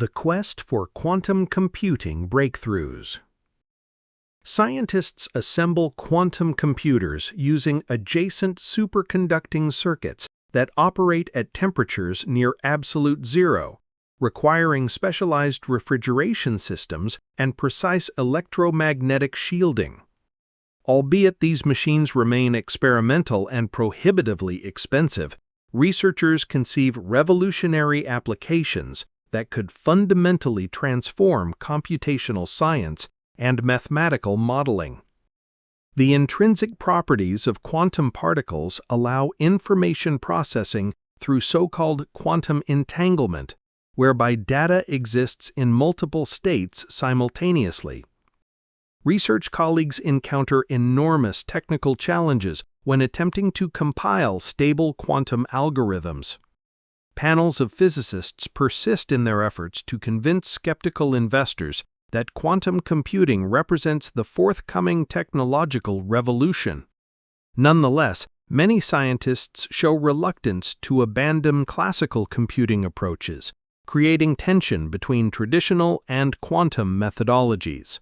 The quest for quantum computing breakthroughs. Scientists assemble quantum computers using adjacent superconducting circuits that operate at temperatures near absolute zero, requiring specialized refrigeration systems and precise electromagnetic shielding. Albeit these machines remain experimental and prohibitively expensive, researchers conceive revolutionary applications that could fundamentally transform computational science and mathematical modeling. The intrinsic properties of quantum particles allow information processing through so-called quantum entanglement, whereby data exists in multiple states simultaneously. Research colleagues encounter enormous technical challenges when attempting to compile stable quantum algorithms. Panels of physicists persist in their efforts to convince skeptical investors that quantum computing represents the forthcoming technological revolution. Nonetheless, many scientists show reluctance to abandon classical computing approaches, creating tension between traditional and quantum methodologies.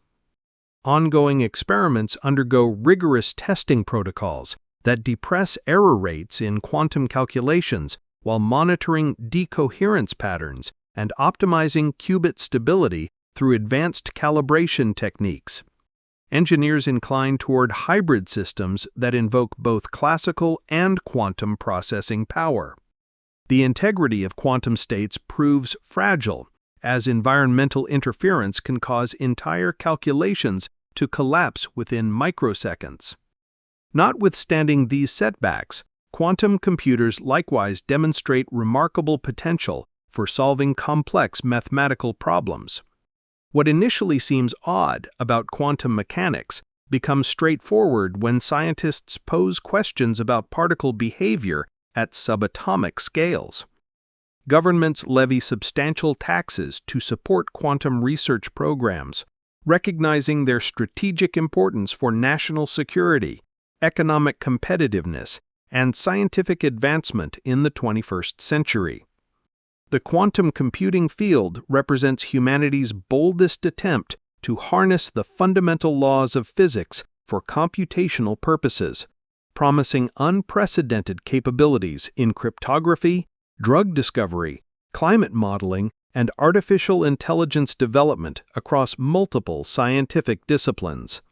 Ongoing experiments undergo rigorous testing protocols that depress error rates in quantum calculations while monitoring decoherence patterns and optimizing qubit stability through advanced calibration techniques. Engineers incline toward hybrid systems that invoke both classical and quantum processing power. The integrity of quantum states proves fragile, as environmental interference can cause entire calculations to collapse within microseconds. Notwithstanding these setbacks, quantum computers likewise demonstrate remarkable potential for solving complex mathematical problems. What initially seems odd about quantum mechanics becomes straightforward when scientists pose questions about particle behavior at subatomic scales. Governments levy substantial taxes to support quantum research programs, recognizing their strategic importance for national security, economic competitiveness, and scientific advancement in the 21st century. The quantum computing field represents humanity's boldest attempt to harness the fundamental laws of physics for computational purposes, promising unprecedented capabilities in cryptography, drug discovery, climate modeling, and artificial intelligence development across multiple scientific disciplines.